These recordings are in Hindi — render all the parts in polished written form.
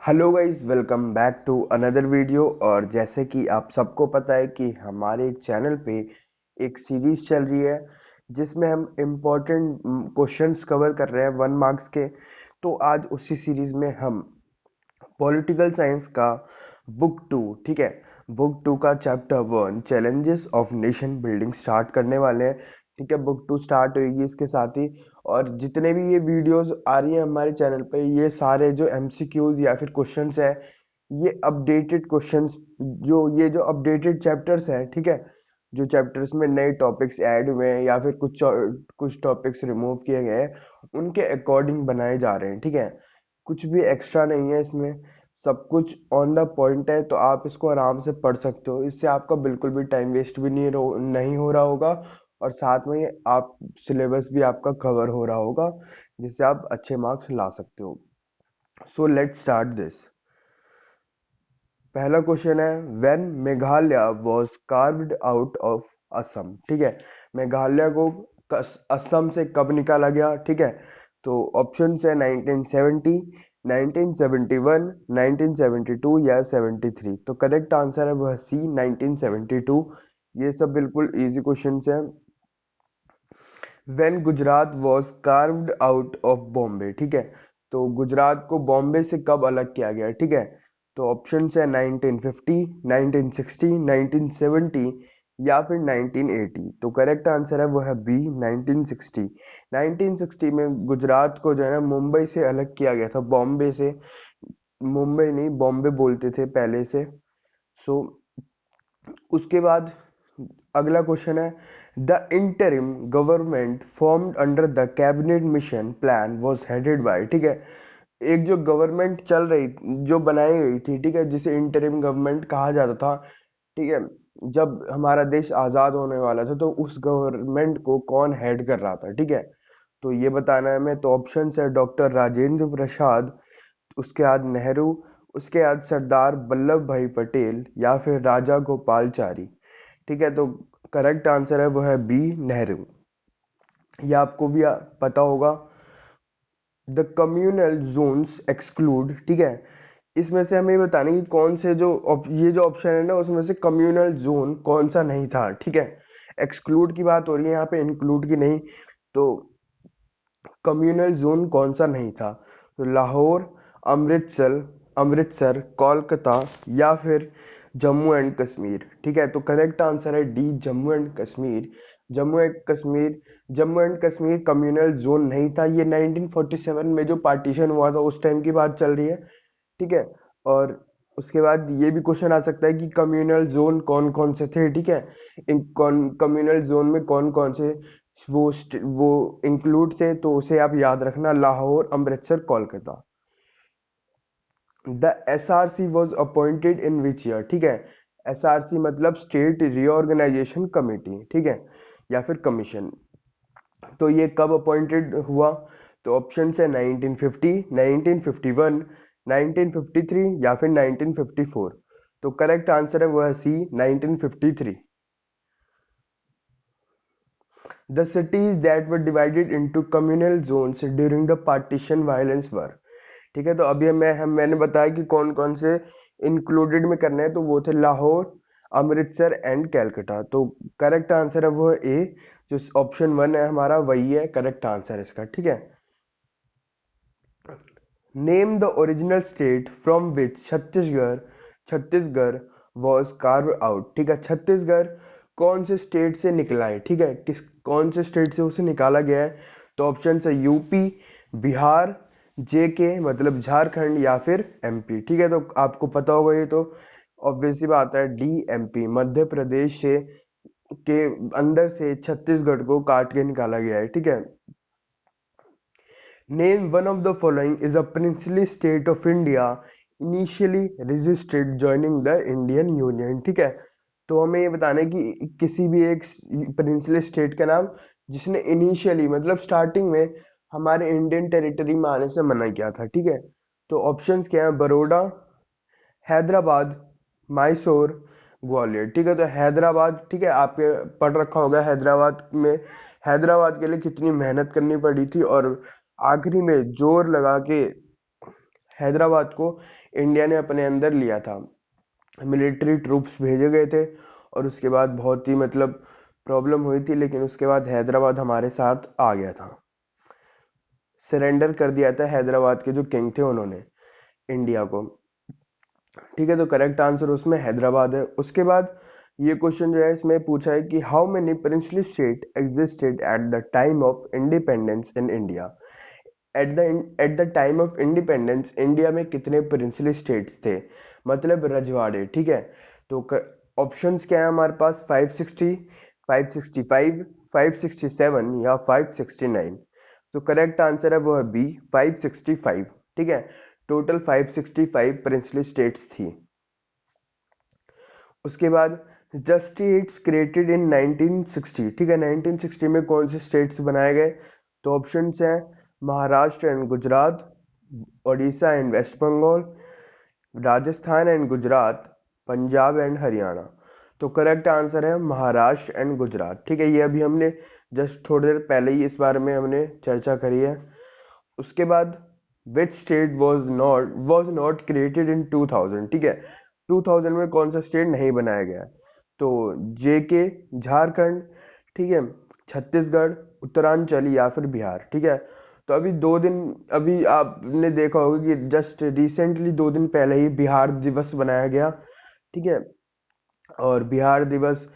Hello guys, welcome back to another video. और जैसे कि आप सबको पता है कि हमारे चैनल पे एक सीरीज चल रही है जिसमें हम इम्पोर्टेंट क्वेश्चंस कवर कर रहे हैं 1 मार्क्स के। तो आज उसी सीरीज में हम पॉलिटिकल साइंस का बुक 2, ठीक है, बुक 2 का chapter 1 challenges of nation building start करने वाले हैं। ठीक है, बुक 2 स्टार्ट होगी इसके साथ ही। और जितने भी ये वीडियोस आ रही है हमारे चैनल पे, ये सारे जो एमसीक्यूज या फिर क्वेश्चंस है, ये अपडेटेड क्वेश्चंस, जो अपडेटेड चैप्टर्स हैं, ठीक है, जो चैप्टर्स में नए टॉपिक्स ऐड हुए हैं या फिर कुछ टॉपिक्स रिमूव किए गए हैं, उनके अकॉर्डिंग बनाए जा रहे हैं। ठीक है, कुछ भी एक्स्ट्रा नहीं है इसमें, सब कुछ ऑन द पॉइंट है। तो आप इसको आराम से पढ़ सकते हो, इससे आपका बिल्कुल भी टाइम वेस्ट भी नहीं हो रहा होगा। और साथ में आप सिलेबस भी आपका कवर हो रहा होगा, जिससे आप अच्छे मार्क्स ला सकते हो। So let's start this. पहला क्वेश्चन है, when Meghalaya was carved out of Assam. ठीक है, मेघालय को असम से कब निकाला गया? ठीक है, तो ऑप्शन है 1970, 1971, 1972 या 73। तो करेक्ट आंसर है वह सी, 1972। ये सब बिल्कुल इजी क्वेश्चन है। When Gujarat was carved out of Bombay. ठीक है, तो गुजरात को बॉम्बे से कब अलग किया गया? ठीक है, तो ऑप्शन है 1950, 1960, 1970 या फिर 1980। तो करेक्ट आंसर है वो है बी, 1960। 1960 में गुजरात को जो है ना मुंबई से अलग किया गया था, बॉम्बे से। मुंबई नहीं, बॉम्बे बोलते थे पहले से। सो उसके बाद अगला क्वेश्चन है, the interim government formed under the cabinet mission plan was headed by. ठीक है, एक जो गवर्नमेंट चल रही, जो बनाई गई थी, ठीक है, जिसे इंटरिम गवर्नमेंट कहा जाता था। ठीक है, जब हमारा देश आजाद होने वाला था तो उस गवर्नमेंट को कौन हेड कर रहा था? ठीक है, तो ये बताना है हमें। तो ऑप्शन है डॉक्टर राजेंद्र प्रसाद, उसके बाद नेहरू, उसके बाद सरदार वल्लभ भाई पटेल या फिर राजा गोपालचारी। ठीक है, तो करेक्ट आंसर है वो है बी, नेहरू। ये आपको भी पता होगा। The communal zones exclude. ठीक है, इसमें से हमें बताने की कौन से ये जो ऑप्शन है ना, उसमें से कम्युनल जोन कौन सा नहीं था? ठीक है, एक्सक्लूड की बात हो रही है यहाँ पे, इंक्लूड की नहीं। तो कम्युनल जोन कौन सा नहीं था? तो लाहौर, अमृतसर, कोलकाता या फिर जम्मू एंड कश्मीर। ठीक है, तो करेक्ट आंसर है D, Jammu and Kashmir. Jammu and Kashmir communal zone नहीं था। ये 1947 में जो पार्टीशन हुआ था उस टाइम की बात चल रही है। ठीक है, और उसके बाद ये भी क्वेश्चन आ सकता है कि कम्युनल जोन कौन कौन से थे। ठीक है, इन कम्युनल जोन में कौन कौन से वो इंक्लूड थे, तो उसे आप याद रखना, Lahore, Amritsar, Kolkata. The SRC was appointed in which year. ठीक है, एसआरसी मतलब स्टेट रीऑर्गेनाइजेशन कमेटी, ठीक है, या फिर कमीशन। तो ये कब अपॉइंटेड हुआ? तो ऑप्शन है 1950, 1951, 1953 या फिर 1954। तो करेक्ट आंसर है वो है सी, 1953। The cities that were divided into communal zones during the partition violence were। ठीक है, तो अभी मैंने बताया कि कौन कौन से इंक्लूडेड में करने हैं, तो वो थे लाहौर, अमृतसर एंड कैलकाटा। तो करेक्ट आंसर है वो ए, जो ऑप्शन 1 है हमारा, वही है करेक्ट आंसर इसका। ठीक है, name the original state from which Chhattisgarh was carve out. ठीक है, छत्तीसगढ़ कौन से स्टेट से निकला है? ठीक है, कौन से स्टेट से उसे निकाला गया है? तो ऑप्शन है यूपी, बिहार, जेके मतलब झारखंड या फिर एमपी। ठीक है, तो आपको पता होगा ये तो ऑब्वियस सी बात है, डी, एमपी, मध्य प्रदेश से के अंदर से छत्तीसगढ़ को काट के निकाला गया है। ठीक है, Name one of the following is a princely state of India initially resisted joining the Indian Union। ठीक है, तो हमें ये बताना है कि किसी भी एक प्रिंसली स्टेट का नाम जिसने इनिशियली मतलब स्टार्टिंग में हमारे इंडियन टेरिटरी में आने से मना किया था। ठीक है, तो ऑप्शंस क्या है? बड़ौदा, हैदराबाद, मैसूर, ग्वालियर। ठीक है, तो हैदराबाद, ठीक है, आपके पढ़ रखा होगा हैदराबाद में, हैदराबाद के लिए कितनी मेहनत करनी पड़ी थी और आखिरी में जोर लगा के हैदराबाद को इंडिया ने अपने अंदर लिया था, मिलिट्री ट्रूप्स भेजे गए थे और उसके बाद बहुत ही मतलब प्रॉब्लम हुई थी, लेकिन उसके बाद हैदराबाद हमारे साथ आ गया था, सरेंडर कर दिया था हैदराबाद के जो किंग थे उन्होंने इंडिया को। ठीक है, तो करेक्ट आंसर उसमें हैदराबाद है। उसके बाद ये क्वेश्चन जो है इसमें पूछा है कि how many princely state existed at the time of independence in India. At the time of independence India में कितने प्रिंसली स्टेट्स थे, मतलब रजवाड़े। ठीक है, तो ऑप्शंस क्या है हमारे पास, 560, 565, 567 या 569। तो करेक्ट आंसर है वो है बी, 565। ठीक है, टोटल 565 प्रिंसली स्टेट्स थी। उसके बाद स्टेट्स क्रिएटेड इन 1960। ठीक है, 1960 में कौन से स्टेट्स बनाए गए, तो ऑप्शंस हैं Maharashtra and Gujarat, Odisha and West Bengal, Rajasthan and Gujarat, Punjab and Haryana. तो करेक्ट आंसर है महाराष्ट्र एंड गुजरात। ठीक है, ये अभी हमने जस्ट थोड़ी देर पहले ही इस बारे में हमने चर्चा करी है। उसके बाद which state was not created in 2000। ठीक है, 2000 में कौन सा स्टेट नहीं बनाया गया, तो जेके, झारखंड, ठीक है, छत्तीसगढ़, उत्तरांचल या फिर बिहार। ठीक है, तो अभी आपने देखा होगा कि जस्ट रिसेंटली 2 दिन पहले ही बिहार दिवस बनाया गया। ठीक है, और बिहार दिवस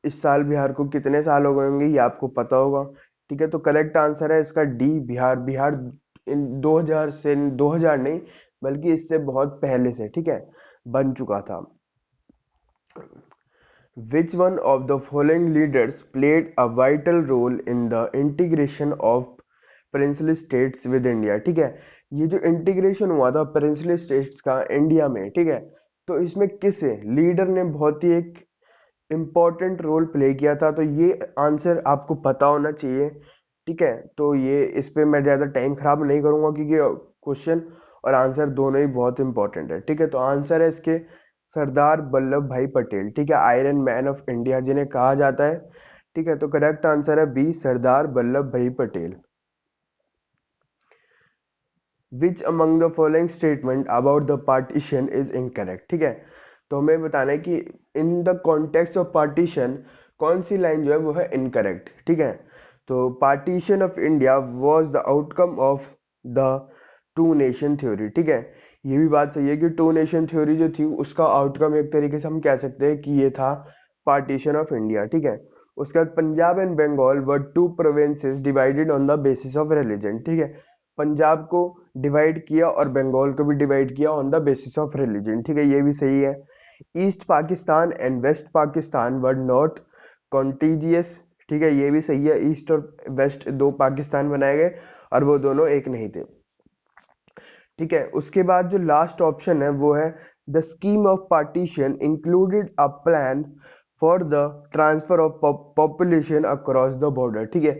इस साल बिहार को कितने साल हो गए होंगे ये आपको पता होगा। ठीक है, तो करेक्ट आंसर है इसका डी, बिहार। बिहार इन 2000 से, 2000 नहीं बल्कि इससे बहुत पहले से, ठीक है, बन चुका था। Which one of the following leaders played a vital role in the integration of princely states with India? ठीक है, ये जो इंटीग्रेशन हुआ था प्रिंसली स्टेट्स का इंडिया में, ठीक है, तो इसमें किस लीडर ने बहुत ही एक इम्पोर्टेंट रोल प्ले किया था, तो ये आंसर आपको पता होना चाहिए। ठीक है, तो ये इस पे मैं ज़्यादा टाइम खराब नहीं करूंगा क्योंकि क्वेश्चन और आंसर दोनों ही बहुत इंपॉर्टेंट है। ठीक है, तो आंसर है इसके सरदार वल्लभ भाई पटेल। ठीक है, आयरन मैन ऑफ इंडिया जिन्हें कहा जाता है। ठीक है, तो करेक्ट आंसर है बी, सरदार वल्लभ भाई Patel. Which among the following statement about the partition is incorrect. ठीक है, तो हमें बताना है कि in the context of partition कौन सी लाइन जो है वो है इनकरेक्ट। ठीक है, तो partition of India was the outcome of the two nation theory. ठीक है, ये भी बात सही है कि टू नेशन थ्योरी जो थी उसका आउटकम एक तरीके से हम कह सकते हैं कि ये था पार्टीशन ऑफ इंडिया। ठीक है, उसके बाद Punjab and Bengal were two provinces divided on the basis of religion. ठीक है, पंजाब को डिवाइड किया और बंगाल को भी डिवाइड किया on the basis of religion. ठीक है, ये भी सही है। East Pakistan and West Pakistan were not contiguous. ठीक है, ये भी सही है। ईस्ट और वेस्ट दो पाकिस्तान बनाए गए और वो दोनों एक नहीं थे। ठीक है, उसके बाद जो लास्ट ऑप्शन है वो है the scheme of partition included a plan for the transfer of population across the border. ठीक है,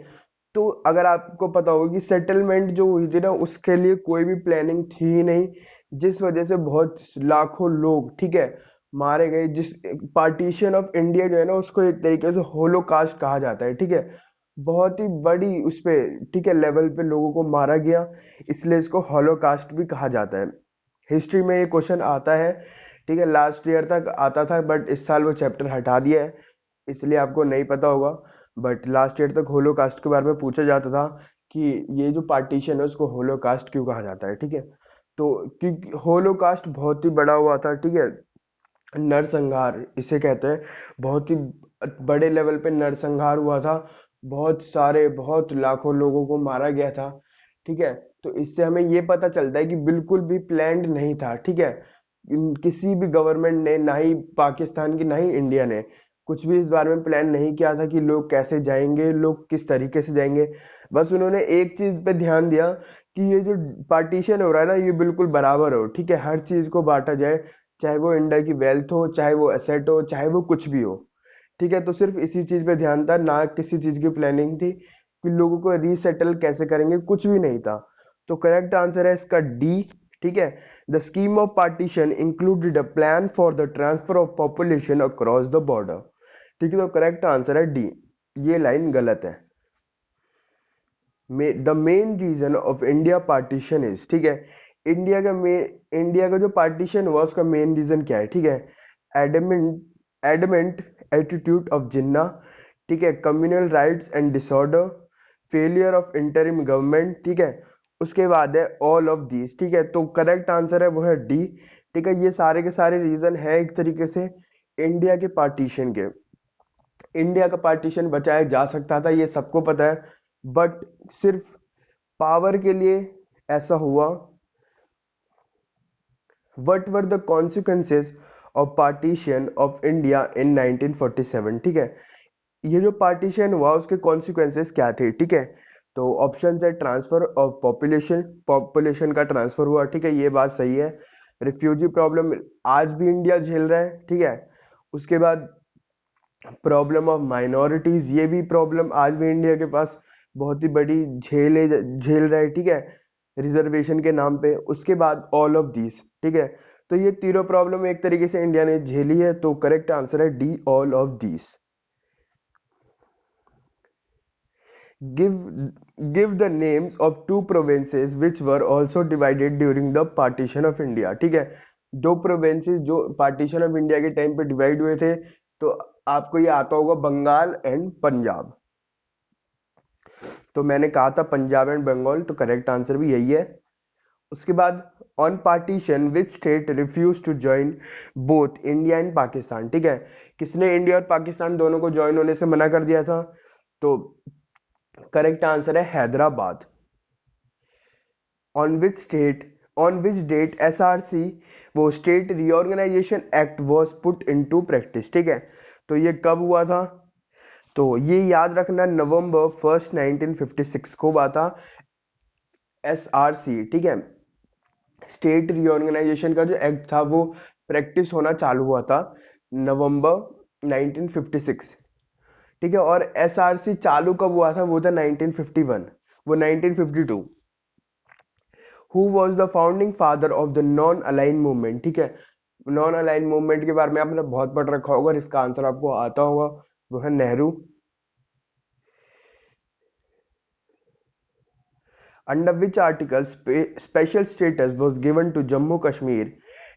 तो अगर आपको पता होगा कि सेटलमेंट जो हुई थी ना उसके लिए कोई भी प्लानिंग थी ही नहीं, जिस वजह से बहुत लाखों लोग, ठीक है, मारे गए। जिस पार्टीशन ऑफ इंडिया जो है ना उसको एक तरीके से होलोकास्ट कहा जाता है। ठीक है, बहुत ही बड़ी उस पे, ठीक है, लेवल पे लोगों को मारा गया, इसलिए इसको हॉलोकास्ट भी कहा जाता है। हिस्ट्री में ये क्वेश्चन आता है। ठीक है, लास्ट ईयर तक आता था बट इस साल वो चैप्टर हटा दिया है, इसलिए आपको नहीं पता होगा। बट लास्ट ईयर तक होलोकास्ट के बारे में पूछा जाता था कि ये जो पार्टीशन है उसको होलोकास्ट क्यों कहा जाता है। ठीक है, तो क्योंकि होलोकास्ट बहुत ही बड़ा हुआ था। ठीक है, नरसंहार इसे कहते हैं, बहुत ही बड़े लेवल पे नरसंहार हुआ था, बहुत सारे, बहुत लाखों लोगों को मारा गया था। ठीक है, तो इससे हमें ये पता चलता है कि बिल्कुल भी प्लान्ड नहीं था। ठीक है, किसी भी गवर्नमेंट ने, ना ही पाकिस्तान की ना ही इंडिया ने कुछ भी इस बारे में प्लान नहीं किया था कि लोग कैसे जाएंगे, लोग किस तरीके से जाएंगे। बस उन्होंने एक चीज पे ध्यान दिया कि ये जो पार्टीशन हो रहा है ना ये बिल्कुल बराबर हो। ठीक है, हर चीज को बांटा जाए, चाहे वो इंडिया की वेल्थ हो, चाहे वो एसेट हो, चाहे वो कुछ भी हो। ठीक है, तो सिर्फ इसी चीज पे ध्यान था, ना किसी चीज की प्लानिंग थी कि लोगों को रीसेटल कैसे करेंगे, कुछ भी नहीं था। तो करेक्ट आंसर है इसका डी। ठीक है, the scheme of partition included a plan for the transfer of population across the border. ठीक है, तो करेक्ट आंसर है डी, ये लाइन गलत है। The main reason of India partition is, ठीक है, इंडिया का जो पार्टीशन हुआ उसका मेन रीजन क्या है, ठीक है। एडमेंट एटीट्यूड ऑफ जिन्ना, ठीक है। Communal riots and disorder, failure of interim government, ठीक है। उसके बाद है ऑल ऑफ दीज, ठीक है। तो करेक्ट आंसर है वो है डी, ठीक है। ये सारे के सारे रीजन है एक तरीके से इंडिया के पार्टीशन के। इंडिया का पार्टीशन बचाया जा सकता था, ये सबको पता है, बट सिर्फ पावर के लिए ऐसा हुआ। What were the consequences of partition of India in 1947, ठीक है। ये जो पार्टीशन हुआ उसके कॉन्सिक्वेंसेस क्या थे, ठीक है। तो ऑप्शन है ट्रांसफर ऑफ पॉपुलेशन, पॉपुलेशन का ट्रांसफर हुआ, ठीक है, ये बात सही है। रिफ्यूजी प्रॉब्लम आज भी इंडिया झेल रहा है, ठीक है। उसके बाद प्रॉब्लम ऑफ माइनॉरिटीज, ये भी प्रॉब्लम आज भी इंडिया के पास बहुत ही बड़ी झेल रहा है, ठीक है, रिजर्वेशन के नाम पे। उसके बाद ऑल ऑफ दीज, ठीक है। तो ये तीनों प्रॉब्लम एक तरीके से इंडिया ने झेली है, तो करेक्ट आंसर है D, all of these. Give give the names of two provinces which were also divided during the partition of India, ठीक है। दो प्रोविंसेस जो पार्टीशन ऑफ इंडिया के टाइम पे डिवाइड हुए थे, तो आपको ये आता होगा बंगाल एंड पंजाब। तो मैंने कहा था पंजाब एंड बंगाल, तो करेक्ट आंसर भी यही है। उसके बाद on partition which state refuse to join both India and Pakistan, ठीक है। किसने इंडिया और पाकिस्तान दोनों को ज्वाइन होने से मना कर दिया था, तो करेक्ट आंसर है Hyderabad. On which state on which date SRC, वो state reorganisation act was put into practice, ठीक है। तो ये कब हुआ था, तो ये याद रखना November 1, 1956 को हुआ था एसआरसी, ठीक है। स्टेट रीऑर्गेनाइजेशन का जो एक्ट था वो प्रैक्टिस होना चालू हुआ था नवंबर 1956, ठीक है। और एसआरसी चालू कब हुआ था, वो था 1951, वो 1952। Who was the founding father of the non align movement, ठीक है। नॉन अलाइन मूवमेंट के बारे में आपने बहुत पढ़ रखा होगा, इसका आंसर आपको आता होगा, वो है Nehru. Under which article special status was given to Jammu Kashmir,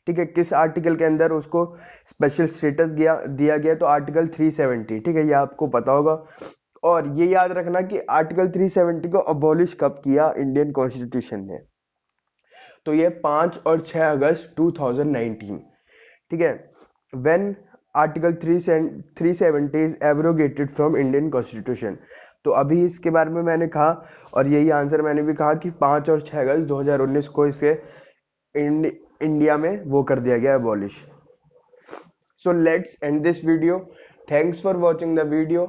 ठीक है। किस आर्टिकल के अंदर उसको स्पेशल स्टेटस दिया गया, तो आर्टिकल 370, ठीक है, ये आपको पता होगा। और ये याद रखना कि आर्टिकल 370 को अबॉलिश कब किया इंडियन कॉन्स्टिट्यूशन ने, तो ये 5 और 6 अगस्त 2019, ठीक है। When article 370 is abrogated from Indian constitution, तो अभी इसके बारे में मैंने कहा, और यही आंसर मैंने भी कहा कि 5 और 6 अगस्त 2019 को इसे इंडिया में वो कर दिया गया abolish. So let's end this video. Thanks for watching the video.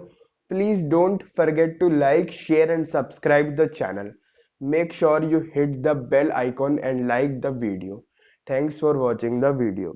Please don't forget to like, share and subscribe the channel. Make sure you hit the bell icon and like the video. Thanks for watching the video.